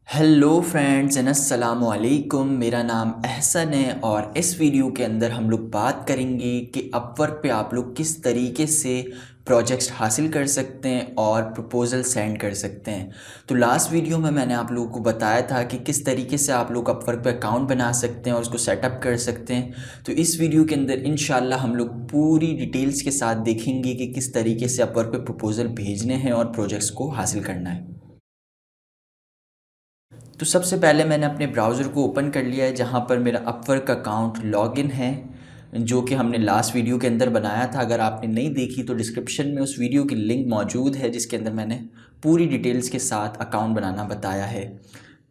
Hello friends and अस्सलाम वालेकुम। मेरा नाम एहसन है और इस वीडियो के अंदर हम लोग बात करेंगे कि अपवर्क पे आप लोग किस तरीके से प्रोजेक्ट्स हासिल कर सकते हैं और प्रपोज़ल सेंड कर सकते हैं। तो लास्ट वीडियो में मैंने आप लोगों को बताया था कि किस तरीके से आप लोग अपवर्क पे अकाउंट बना सकते हैं और उसको सेटअप कर सकते हैं। तो इस वीडियो के अंदर इंशाल्लाह हम लोग पूरी डिटेल्स के साथ देखेंगे कि किस तरीके से अपवर्क पे प्रपोज़ल भेजने हैं और प्रोजेक्ट्स को हासिल करना है। तो सबसे पहले मैंने अपने ब्राउज़र को ओपन कर लिया है जहाँ पर मेरा अपवर्क अकाउंट लॉगिन है, जो कि हमने लास्ट वीडियो के अंदर बनाया था। अगर आपने नहीं देखी तो डिस्क्रिप्शन में उस वीडियो की लिंक मौजूद है जिसके अंदर मैंने पूरी डिटेल्स के साथ अकाउंट बनाना बताया है।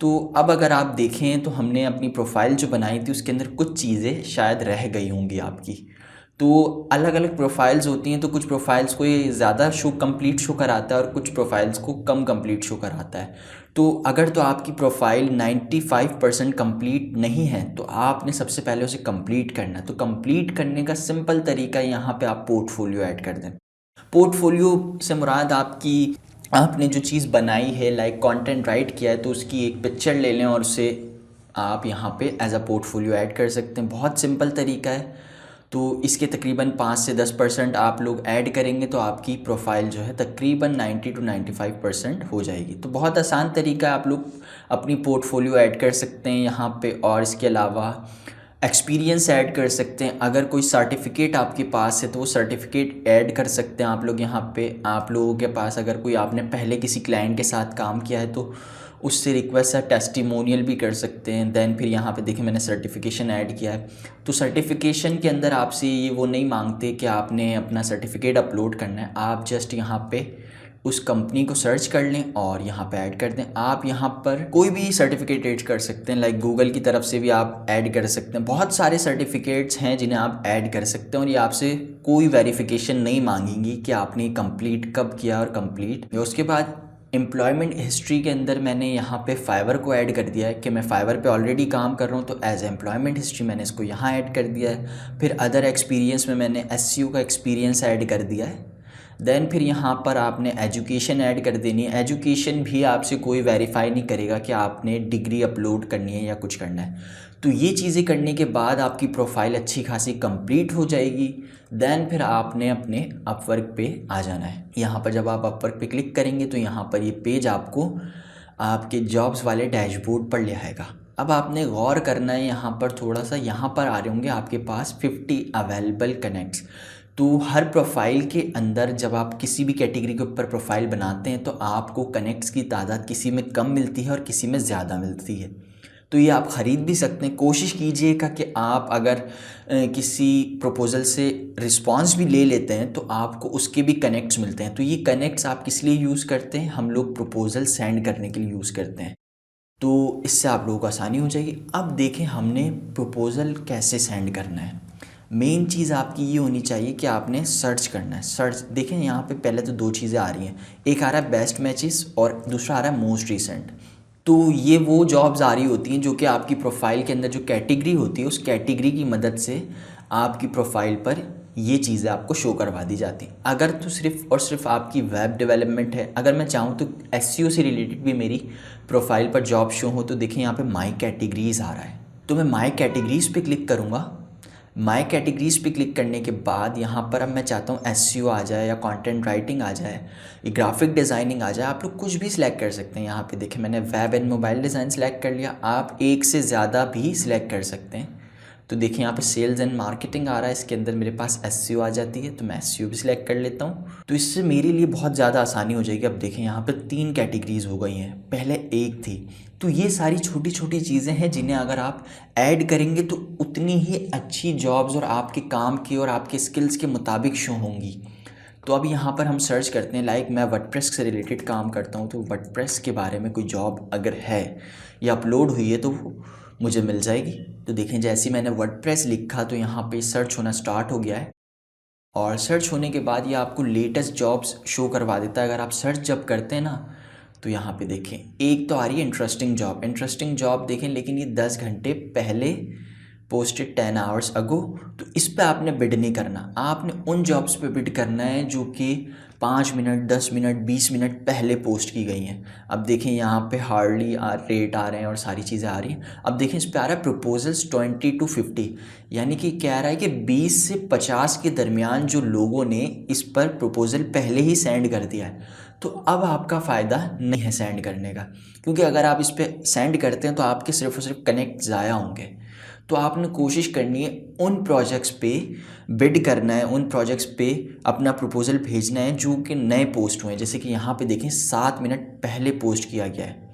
तो अब अगर आप देखें तो हमने अपनी प्रोफाइल जो बनाई थी उसके अंदर कुछ चीज़ें शायद रह गई होंगी आपकी। तो अलग अलग प्रोफाइल्स होती हैं, तो कुछ प्रोफाइल्स को ये ज़्यादा शो कंप्लीट शो कराता है और कुछ प्रोफाइल्स को कम कंप्लीट शो कराता है। तो अगर तो आपकी प्रोफाइल 95% कंप्लीट नहीं है तो आपने सबसे पहले उसे कंप्लीट करना है। तो कंप्लीट करने का सिंपल तरीका यहाँ पे आप पोर्टफोलियो ऐड कर दें। पोर्टफोलियो से मुराद आपकी आपने जो चीज़ बनाई है, लाइक कंटेंट राइट किया है, तो उसकी एक पिक्चर ले लें और उसे आप यहाँ पे एज अ पोर्टफोलियो ऐड कर सकते हैं। बहुत सिंपल तरीका है। तो इसके तकरीबन 5 से 10% आप लोग ऐड करेंगे तो आपकी प्रोफाइल जो है तकरीबन 90 to 95% हो जाएगी। तो बहुत आसान तरीका है, आप लोग अपनी पोर्टफोलियो ऐड कर सकते हैं यहाँ पे। और इसके अलावा एक्सपीरियंस ऐड कर सकते हैं। अगर कोई सर्टिफिकेट आपके पास है तो वो सर्टिफिकेट ऐड कर सकते हैं आप लोग यहाँ पे। आप लोगों के पास अगर कोई आपने पहले किसी क्लाइंट के साथ काम किया है तो उससे रिक्वेस्ट है टेस्टिमोनियल भी कर सकते हैं। देन फिर यहाँ पे देखिए मैंने सर्टिफिकेशन ऐड किया है। तो सर्टिफिकेशन के अंदर आपसे ये वो नहीं मांगते कि आपने अपना सर्टिफिकेट अपलोड करना है। आप जस्ट यहाँ पे उस कंपनी को सर्च कर लें और यहाँ पे ऐड कर दें। आप यहाँ पर कोई भी सर्टिफिकेट ऐड कर सकते हैं, लाइक गूगल की तरफ से भी आप ऐड कर सकते हैं। बहुत सारे सर्टिफिकेट्स हैं जिन्हें आप ऐड कर सकते हैं और ये आपसे कोई वेरिफिकेशन नहीं मांगेंगी कि आपने कंप्लीट कब किया और कंप्लीट। उसके बाद एम्प्लॉयमेंट हिस्ट्री के अंदर मैंने यहाँ पे फाइवर को ऐड कर दिया है कि मैं फाइवर पे ऑलरेडी काम कर रहा हूँ, तो एज एम्प्लॉयमेंट हिस्ट्री मैंने इसको यहाँ ऐड कर दिया है। फिर अदर एक्सपीरियंस में मैंने एसईओ का एक्सपीरियंस ऐड कर दिया है। देन फिर यहाँ पर आपने एजुकेशन ऐड कर देनी है। एजुकेशन भी आपसे कोई वेरीफाई नहीं करेगा कि आपने डिग्री अपलोड करनी है या कुछ करना है। तो ये चीज़ें करने के बाद आपकी प्रोफाइल अच्छी खासी कंप्लीट हो जाएगी। देन फिर आपने अपने अपवर्क पे आ जाना है। यहाँ पर जब आप अपवर्क पे क्लिक करेंगे तो यहाँ पर ये पेज आपको आपके जॉब्स वाले डैशबोर्ड पर ले आएगा। अब आपने गौर करना है यहाँ पर थोड़ा सा, यहाँ पर आ रहे होंगे आपके पास 50 अवेलेबल कनेक्ट्स। तो हर प्रोफाइल के अंदर जब आप किसी भी कैटेगरी के ऊपर प्रोफाइल बनाते हैं तो आपको कनेक्ट्स की तादाद किसी में कम मिलती है और किसी में ज़्यादा मिलती है। तो ये आप ख़रीद भी सकते हैं। कोशिश कीजिएगा कि आप अगर किसी प्रपोज़ल से रिस्पांस भी ले लेते हैं तो आपको उसके भी कनेक्ट्स मिलते हैं। तो ये कनेक्ट्स आप किस लिए यूज़ करते हैं? हम लोग प्रपोज़ल सेंड करने के लिए यूज़ करते हैं। तो इससे आप लोगों को आसानी हो जाएगी। अब देखें हमने प्रपोज़ल कैसे सेंड करना है। मेन चीज़ आपकी ये होनी चाहिए कि आपने सर्च करना है। सर्च देखें यहाँ पे पहले तो दो चीज़ें आ रही हैं, एक आ रहा है बेस्ट मैचेस और दूसरा आ रहा है मोस्ट रिसेंट। तो ये वो जॉब्स आ रही होती हैं जो कि आपकी प्रोफाइल के अंदर जो कैटेगरी होती है उस कैटेगरी की मदद से आपकी प्रोफाइल पर ये चीज़ें आपको शो करवा दी जाती हैं। अगर तो सिर्फ़ और सिर्फ आपकी वेब डेवलपमेंट है, अगर मैं चाहूँ तो एसईओ से रिलेटेड भी मेरी प्रोफाइल पर जॉब शो हो, तो देखिए यहाँ पे माई कैटेगरीज़ आ रहा है। तो मैं माई कैटेगरीज़ पे क्लिक करूँगा। माई कैटेगरीज़ पे क्लिक करने के बाद यहाँ पर अब मैं चाहता हूँ एसईओ आ जाए या कंटेंट राइटिंग आ जाए, ग्राफिक डिज़ाइनिंग आ जाए। आप लोग कुछ भी सिलेक्ट कर सकते हैं। यहाँ पे देखिए मैंने web and mobile design select कर लिया। आप एक से ज़्यादा भी सिलेक्ट कर सकते हैं। तो देखिए यहाँ पे सेल्स एंड मार्केटिंग आ रहा है, इसके अंदर मेरे पास एसईओ आ जाती है, तो मैं एसईओ भी सिलेक्ट कर लेता हूँ। तो इससे मेरे लिए बहुत ज़्यादा आसानी हो जाएगी। अब देखें यहाँ पे 3 कैटेगरीज हो गई हैं, पहले एक थी। तो ये सारी छोटी छोटी चीज़ें हैं जिन्हें अगर आप ऐड करेंगे तो उतनी ही अच्छी जॉब्स और आपके काम की और आपके स्किल्स के मुताबिक शो होंगी। तो अब यहाँ पर हम सर्च करते हैं, लाइक मैं वर्डप्रेस से रिलेटेड काम करता हूँ, तो वर्डप्रेस के बारे में कोई जॉब अगर है या अपलोड हुई है तो वो मुझे मिल जाएगी। तो देखें जैसे ही मैंने वर्डप्रेस लिखा तो यहाँ पे सर्च होना स्टार्ट हो गया है और सर्च होने के बाद ये आपको लेटेस्ट जॉब्स शो करवा देता है। अगर आप सर्च जब करते हैं ना तो यहाँ पे देखें एक तो आ रही है इंटरेस्टिंग जॉब। इंटरेस्टिंग जॉब देखें, लेकिन ये 10 घंटे पहले पोस्टेड 10 आवर्स अगो। तो इस पे आपने बिड नहीं करना, आपने उन जॉब्स पे बिड करना है जो कि 5 मिनट 10 मिनट 20 मिनट पहले पोस्ट की गई हैं। अब देखें यहाँ पे हार्डली रेट आ रहे हैं और सारी चीज़ें आ रही हैं। अब देखें इस पर आ रहा है प्रपोजल्स 20 to 50, यानी कि कह रहा है कि 20 से 50 के दरमियान जो लोगों ने इस पर प्रपोज़ल पहले ही सेंड कर दिया है। तो अब आपका फ़ायदा नहीं है सेंड करने का, क्योंकि अगर आप इस पर सेंड करते हैं तो आपके सिर्फ और सिर्फ कनेक्ट ज़ाया होंगे। तो आपने कोशिश करनी है उन प्रोजेक्ट्स पे बिड करना है, उन प्रोजेक्ट्स पे अपना प्रपोज़ल भेजना है जो कि नए पोस्ट हुए हैं। जैसे कि यहाँ पे देखें 7 मिनट पहले पोस्ट किया गया है।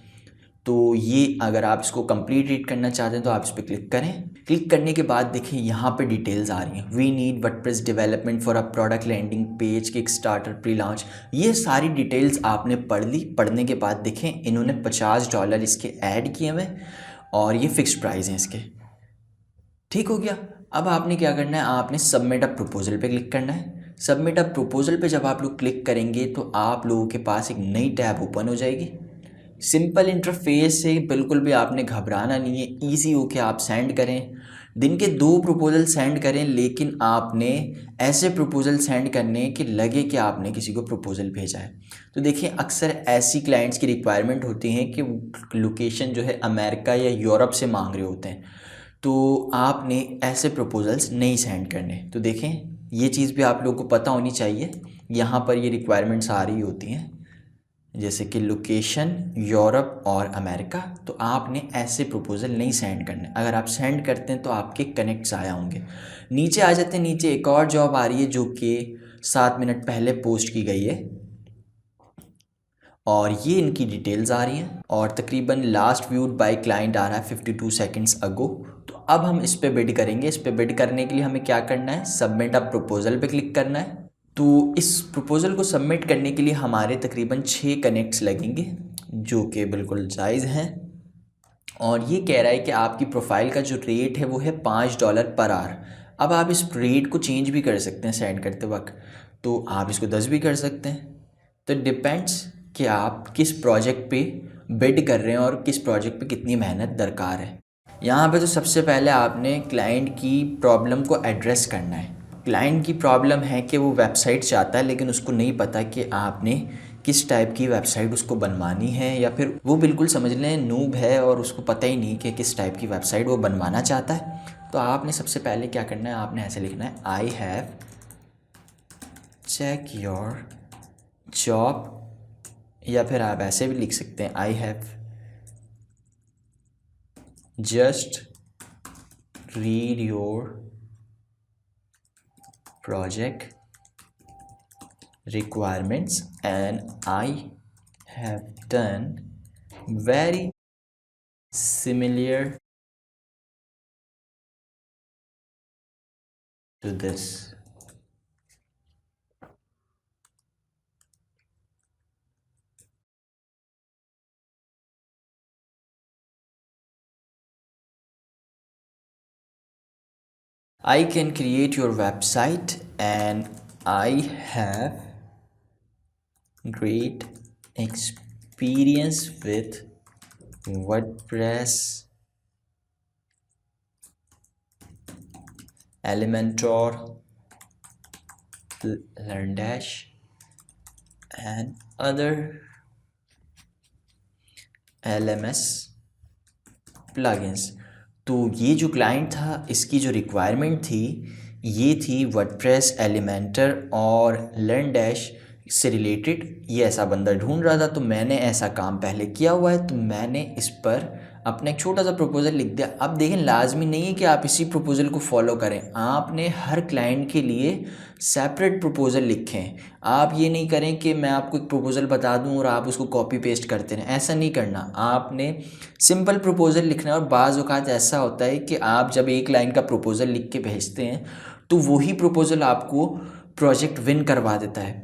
तो ये अगर आप इसको कंप्लीट रीड करना चाहते हैं तो आप इस पर क्लिक करें। क्लिक करने के बाद देखिए यहाँ पे डिटेल्स आ रही हैं। We need WordPress development for a product landing page, kickstarter, pre launch. ये सारी डिटेल्स आपने पढ़ ली। पढ़ने के बाद देखें इन्होंने $50 इसके ऐड किए हुए और ये फिक्स्ड प्राइस हैं इसके। ठीक हो गया। अब आपने क्या करना है, आपने सबमिट अ प्रपोजल पे क्लिक करना है। सबमिट अ प्रपोजल पे जब आप लोग क्लिक करेंगे तो आप लोगों के पास एक नई टैब ओपन हो जाएगी। सिंपल इंटरफेस से बिल्कुल भी आपने घबराना नहीं है, इजी हो के आप सेंड करें। दिन के 2 प्रपोजल सेंड करें, लेकिन आपने ऐसे प्रपोजल सेंड करने कि लगे कि आपने किसी को प्रपोजल भेजा है। तो देखिए अक्सर ऐसी क्लाइंट्स की रिक्वायरमेंट होती है कि लोकेशन जो है अमेरिका या यूरोप से मांग रहे होते हैं, तो आपने ऐसे प्रपोजल्स नहीं सेंड करने। तो देखें ये चीज़ भी आप लोगों को पता होनी चाहिए। यहाँ पर ये रिक्वायरमेंट्स आ रही होती हैं जैसे कि लोकेशन यूरोप और अमेरिका, तो आपने ऐसे प्रपोज़ल नहीं सेंड करने। अगर आप सेंड करते हैं तो आपके कनेक्ट्स आया होंगे। नीचे आ जाते हैं, नीचे एक और जॉब आ रही है जो कि 7 मिनट पहले पोस्ट की गई है और ये इनकी डिटेल्स आ रही हैं और तकरीबन लास्ट व्यूड बाय क्लाइंट आ रहा है 52 सेकंड्स अगो। तो अब हम इस पे बिड करेंगे। इस पे बिड करने के लिए हमें क्या करना है, सबमिट अ प्रपोज़ल पे क्लिक करना है। तो इस प्रपोज़ल को सबमिट करने के लिए हमारे तकरीबन 6 कनेक्ट्स लगेंगे जो कि बिल्कुल जायज़ हैं। और ये कह रहा है कि आपकी प्रोफाइल का जो रेट है वो है $5 पर आवर। अब आप इस रेट को चेंज भी कर सकते हैं सेंड करते वक्त, तो आप इसको 10 भी कर सकते हैं। तो डिपेंड्स कि आप किस प्रोजेक्ट पे बिड कर रहे हैं और किस प्रोजेक्ट पे कितनी मेहनत दरकार है। यहाँ पे तो सबसे पहले आपने क्लाइंट की प्रॉब्लम को एड्रेस करना है। क्लाइंट की प्रॉब्लम है कि वो वेबसाइट चाहता है लेकिन उसको नहीं पता कि आपने किस टाइप की वेबसाइट उसको बनवानी है, या फिर वो बिल्कुल समझ लें नूब है और उसको पता ही नहीं कि किस टाइप की वेबसाइट वो बनवाना चाहता है। तो आपने सबसे पहले क्या करना है, आपने ऐसे लिखना है I have check your job, या फिर आप ऐसे भी लिख सकते हैं I have just read your project requirements and I have done very similar to this. I can create your website and I have great experience with WordPress, Elementor, LearnDash and other LMS plugins। तो ये जो client था इसकी जो requirement थी ये थी WordPress, Elementor और लर्नडैश से रिलेटेड। ये ऐसा बंदा ढूंढ रहा था, तो मैंने ऐसा काम पहले किया हुआ है, तो मैंने इस पर अपना एक छोटा सा प्रपोज़ल लिख दिया। अब देखें लाजमी नहीं है कि आप इसी प्रपोज़ल को फॉलो करें, आपने हर क्लाइंट के लिए सेपरेट प्रपोज़ल लिखें। आप ये नहीं करें कि मैं आपको एक प्रपोज़ल बता दूं और आप उसको कॉपी पेस्ट करते रहें, ऐसा नहीं करना। आपने सिंपल प्रपोज़ल लिखना है। और बाज़ औक़ात ऐसा होता है कि आप जब एक लाइन का प्रपोज़ल लिख के भेजते हैं तो वही प्रपोज़ल आपको प्रोजेक्ट विन करवा देता है।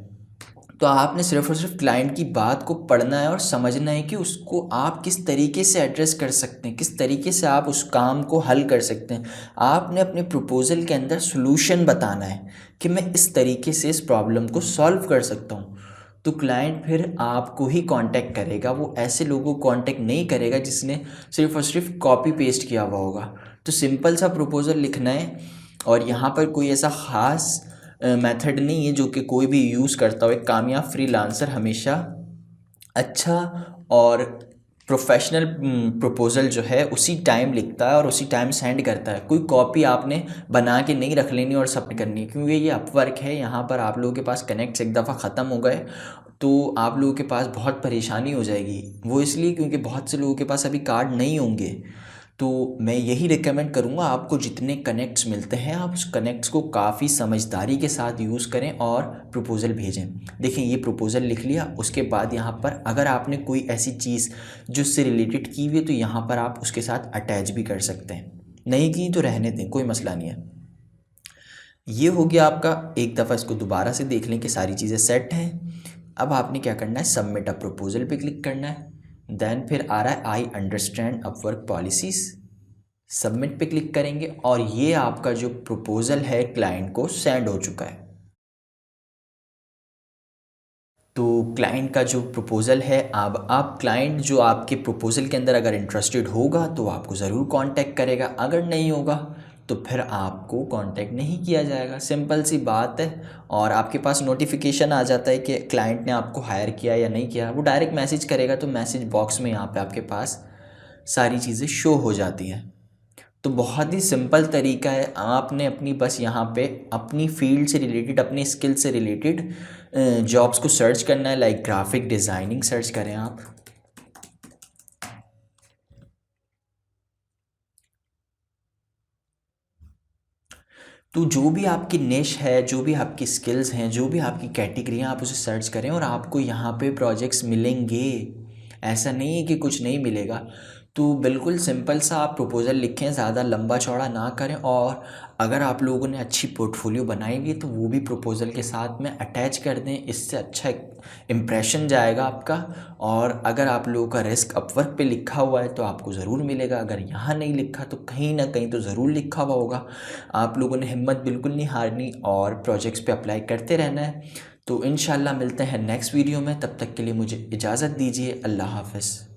तो आपने सिर्फ और सिर्फ क्लाइंट की बात को पढ़ना है और समझना है कि उसको आप किस तरीके से एड्रेस कर सकते हैं, किस तरीके से आप उस काम को हल कर सकते हैं। आपने अपने प्रपोज़ल के अंदर सॉल्यूशन बताना है कि मैं इस तरीके से इस प्रॉब्लम को सॉल्व कर सकता हूँ। तो क्लाइंट फिर आपको ही कांटेक्ट करेगा, वो ऐसे लोगों को कांटेक्ट नहीं करेगा जिसने सिर्फ और सिर्फ कॉपी पेस्ट किया हुआ होगा। तो सिंपल सा प्रपोज़ल लिखना है और यहाँ पर कोई ऐसा ख़ास मेथड नहीं है जो कि कोई भी यूज़ करता हो। एक कामयाब फ्रीलांसर हमेशा अच्छा और प्रोफेशनल प्रपोज़ल जो है उसी टाइम लिखता है और उसी टाइम सेंड करता है। कोई कॉपी आपने बना के नहीं रख लेनी और सबमिट करनी है, क्योंकि ये अपवर्क है। यहाँ पर आप लोगों के पास कनेक्ट्स एक दफ़ा ख़त्म हो गए तो आप लोगों के पास बहुत परेशानी हो जाएगी। वो इसलिए क्योंकि बहुत से लोगों के पास अभी कार्ड नहीं होंगे। तो मैं यही रिकमेंड करूँगा, आपको जितने कनेक्ट्स मिलते हैं आप उस कनेक्ट्स को काफ़ी समझदारी के साथ यूज़ करें और प्रपोज़ल भेजें। देखें, ये प्रपोज़ल लिख लिया, उसके बाद यहाँ पर अगर आपने कोई ऐसी चीज़ जो उससे रिलेटेड की हुई है तो यहाँ पर आप उसके साथ अटैच भी कर सकते हैं। नहीं की तो रहने दें, कोई मसला नहीं है। ये हो गया आपका। एक दफ़ा इसको दोबारा से देख लें कि सारी चीज़ें सेट हैं। अब आपने क्या करना है, सबमिट अ प्रपोज़ल पे क्लिक करना है। देन फिर आ रहा है I understand Upwork policies, submit पे क्लिक करेंगे और ये आपका जो प्रपोज़ल है क्लाइंट को सेंड हो चुका है। तो क्लाइंट का जो प्रपोज़ल है, अब आप क्लाइंट जो आपके प्रपोज़ल के अंदर अगर इंटरेस्टेड होगा तो आपको ज़रूर कांटेक्ट करेगा, अगर नहीं होगा तो फिर आपको कांटेक्ट नहीं किया जाएगा। सिंपल सी बात है। और आपके पास नोटिफिकेशन आ जाता है कि क्लाइंट ने आपको हायर किया या नहीं किया, वो डायरेक्ट मैसेज करेगा तो मैसेज बॉक्स में यहाँ पे आपके पास सारी चीज़ें शो हो जाती हैं। तो बहुत ही सिंपल तरीका है। आपने अपनी बस यहाँ पे अपनी फील्ड से रिलेटेड, अपनी स्किल से रिलेटेड जॉब्स को सर्च करना है। लाइक ग्राफिक डिज़ाइनिंग सर्च करें आप, तो जो भी आपकी निश है, जो भी आपकी स्किल्स हैं, जो भी आपकी कैटेगरी हैं, आप उसे सर्च करें और आपको यहाँ पे प्रोजेक्ट्स मिलेंगे। ऐसा नहीं है कि कुछ नहीं मिलेगा। तो बिल्कुल सिंपल सा आप प्रपोज़ल लिखें, ज़्यादा लंबा चौड़ा ना करें। और अगर आप लोगों ने अच्छी पोर्टफोलियो बनाई हुई है तो वो भी प्रपोज़ल के साथ में अटैच कर दें, इससे अच्छा इम्प्रेशन जाएगा आपका। और अगर आप लोगों का रिस्क अपवर्क पे लिखा हुआ है तो आपको ज़रूर मिलेगा, अगर यहाँ नहीं लिखा तो कहीं ना कहीं तो ज़रूर लिखा हुआ होगा। आप लोगों ने हिम्मत बिल्कुल नहीं हारनी और प्रोजेक्ट्स पे अप्लाई करते रहना है। तो इंशाल्लाह मिलते हैं नेक्स्ट वीडियो में, तब तक के लिए मुझे इजाज़त दीजिए। अल्लाह हाफ़िज़।